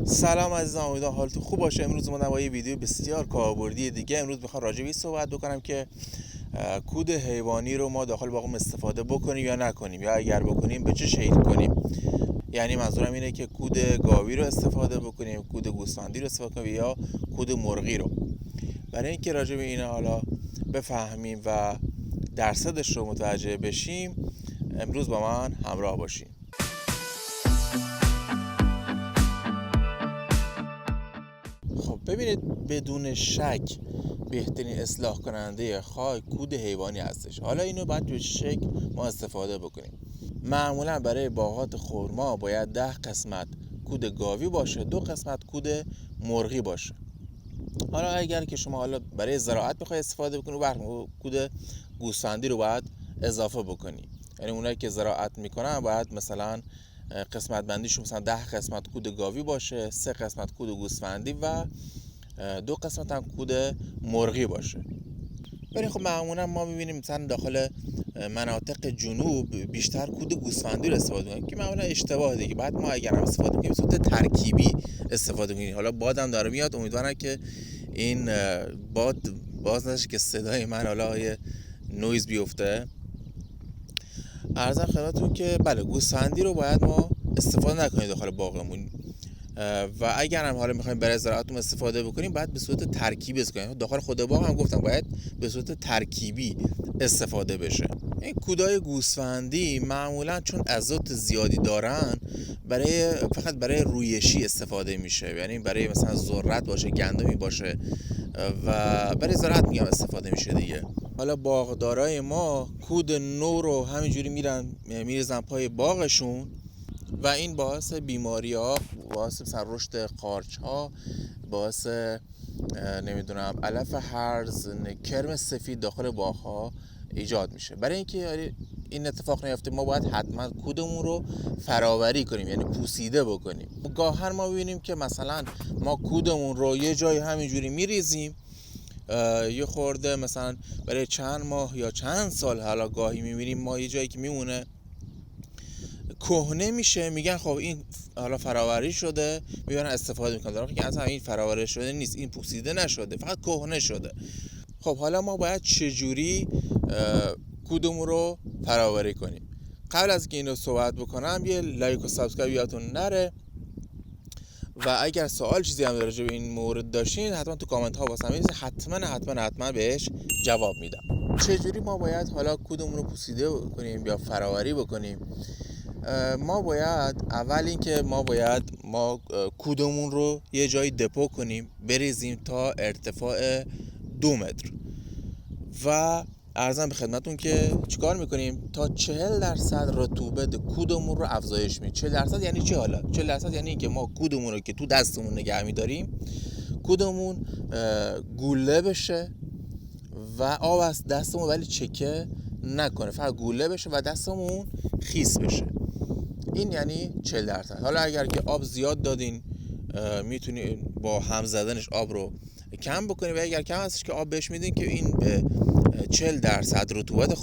سلام عزیزان، امیدوارم حالتون خوب باشه. امروز اومدم با یه ویدیو بسیار کاربردی دیگه. امروز میخوام راجع به این صحبت بکنم که کود حیوانی رو ما داخل باغمون استفاده بکنیم یا نکنیم، یا اگر بکنیم به چه شکل کنیم. یعنی منظورم اینه که کود گاوی رو استفاده بکنیم، کود گوسفندی رو استفاده کنیم یا کود مرغی رو. برای اینکه راجع به اینا حالا بفهمیم و درصدش رو متوجه بشیم، امروز با من همراه باشیم. خب ببینید، بدون شک بهترین اصلاح کننده خاک کود حیوانی هستش. حالا اینو باید به شکل ما استفاده بکنیم. معمولا برای باغات خرما باید 10 قسمت کود گاوی باشه، 2 قسمت کود مرغی باشه. حالا اگر که شما حالا برای زراعت بخوای استفاده بکنی، وقت کود گوسفندی رو باید اضافه بکنی. یعنی اونایی که زراعت میکنن باید مثلا قسمت بندیشون مثلا 10 قسمت کود گاوی باشه، 3 قسمت کود گوسفندی و 2 قسمت هم کود مرغی باشه. ولی خب معمولا ما میبینیم مثلا داخل مناطق جنوب بیشتر کود گوسفندی رو استفاده میکنیم که معمولا اشتباه دیگه. بعد ما اگر هم استفاده کنیم صورت ترکیبی استفاده کنیم. حالا بادم داره میاد، امیدوارم که این باد باز نشه که صدای من حالا یه نویز بیفته. عرضم خدمتتون که بله، گوسفندی رو باید ما استفاده نکنیم داخل باغمون، و اگر هم حالا میخوایم برای زراعتمون استفاده بکنیم باید به صورت ترکیبی استفاده کنیم. داخل خود باغ هم گفتم باید به صورت ترکیبی استفاده بشه. این کودای گوسفندی معمولا چون ازوت زیادی دارن فقط برای رویشی استفاده میشه، یعنی برای مثلا ذرت باشه، گندمی باشه و برای زراعت میگم استفاده میشه دیگه. حالا باغدارای ما کود نو رو همینجوری میریزن پای باغشون و این باعث بیماری ها، باعث مثلا رشد قارچ ها، باعث نمیدونم علف هرز، کرم سفید داخل باغ ها ایجاد میشه. برای اینکه این اتفاق نیفته ما باید حتما کودمون رو فراوری کنیم، یعنی پوسیده بکنیم. گاهن ما ببینیم که مثلا ما کودمون رو یه جای همینجوری میریزیم، یه خورده مثلا برای چند ماه یا چند سال، حالا گاهی میبینیم ما یه جایی که میمونه کهنه میشه، میگن خب این حالا فراوری شده، میبرن استفاده میکنن. در واقع که اصلا این فراوری شده نیست، این پوسیده نشده، فقط کهنه شده. خب حالا ما باید چجوری کودمون رو فراوری کنیم؟ قبل از که اینو صحبت بکنم یه لایک و سابسکرایب یادتون نره، و اگر سوال چیزی هم راجع به این مورد داشتین حتما تو کامنت ها واسم بنویسید، حتما بهش جواب میدم. چجوری ما باید حالا کودمون رو پوسیده کنیم یا فراوری بکنیم؟ ما باید اول اینکه ما کودمون رو یه جایی دپو کنیم، بریزیم تا ارتفاع 2 متر و عرضم به خدمتون که چیکار میکنیم تا 40% رطوبت کودمون رو افزایش میدیم. 40% یعنی چی؟ حالا 40% یعنی اینکه ما کودمون رو که تو دستمون نگه میداریم، کودمون گوله بشه و آب از دستمون ولی چکه نکنه، فقط گوله بشه و دستمون خیس بشه. این یعنی 40%. حالا اگر که آب زیاد دادین میتونید با هم زدنش آب رو کم بکنید، و اگر کم هستش که آب بهش میدین که این به 40% رطوبت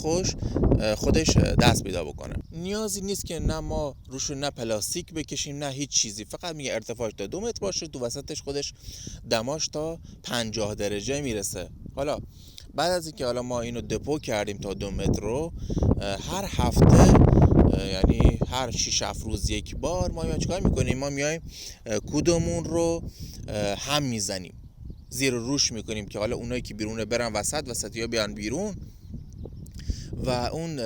خودش دست پیدا بکنه. نیازی نیست که نه ما روش نه پلاستیک بکشیم نه هیچ چیزی، فقط میگه ارتفاعش تا 2 متر باشه، تو وسطش خودش دماش تا 50 درجه میرسه. حالا بعد از اینکه حالا ما اینو دپو کردیم تا 2 متر رو، هر هفته یعنی هر 6-7 روز یک بار ما چیکار میکنیم؟ ما میایم کودمون رو هم میزنیم، زیر روش میکنیم که حالا اونایی که بیرونه برن وسط یا بیان بیرون و اون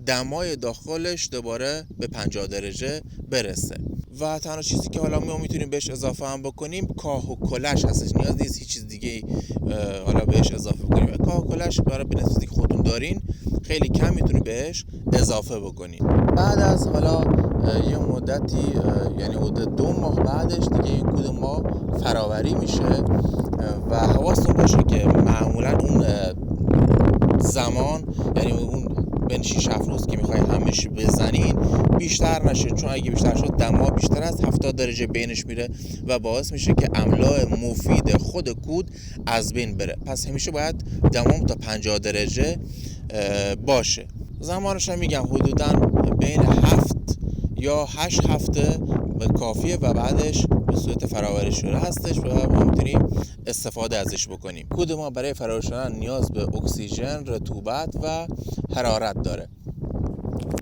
دمای داخلش دوباره به 50 درجه برسه. و تنها چیزی که حالا ما میتونیم بهش اضافه هم بکنیم کاه و کلش هستش. نیاز نیست هیچ چیز دیگه حالا بهش اضافه بکنیم. کاه و کلش برای به نسبتی که خودتون دارین خیلی کم میتونید بهش اضافه بکنیم. بعد از حالا یه مدتی، یعنی مدت 2 ماه بعدش دیگه این کود ما فراوری میشه و حواستون باشه که معمولا اون زمان، یعنی اون بین 6-7 روز که میخوای همش بزنین بیشتر نشه، چون اگه بیشتر شد دما بیشتر از 70 درجه بینش میره و باعث میشه که املاح مفید خود کود از بین بره. پس همیشه باید دمام تا 50 درجه باشه. زمانش هم میگم حدودا بین 7 یا 8 هفته کافیه و بعدش به صورت فراوری شده هستش و ما میتونیم استفاده ازش بکنیم. کود ما برای فراوری شدن نیاز به اکسیژن، رطوبت و حرارت داره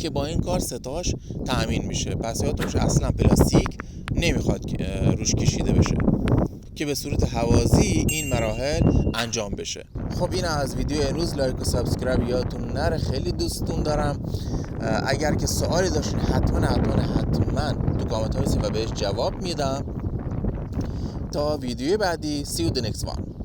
که با این کار ستاش تأمین میشه. پس یادتون اصلا پلاستیک نمیخواد روش کشیده بشه که به صورت هوازی این مراحل انجام بشه. خب این از ویدیو امروز. لایک و سابسکرایب یادتون نره، خیلی دوستتون دارم. اگر که سوالی داشتین حتما تو کامنت ها بنویسید و بهش جواب میدم. تا ویدیو بعدی. See you the next one.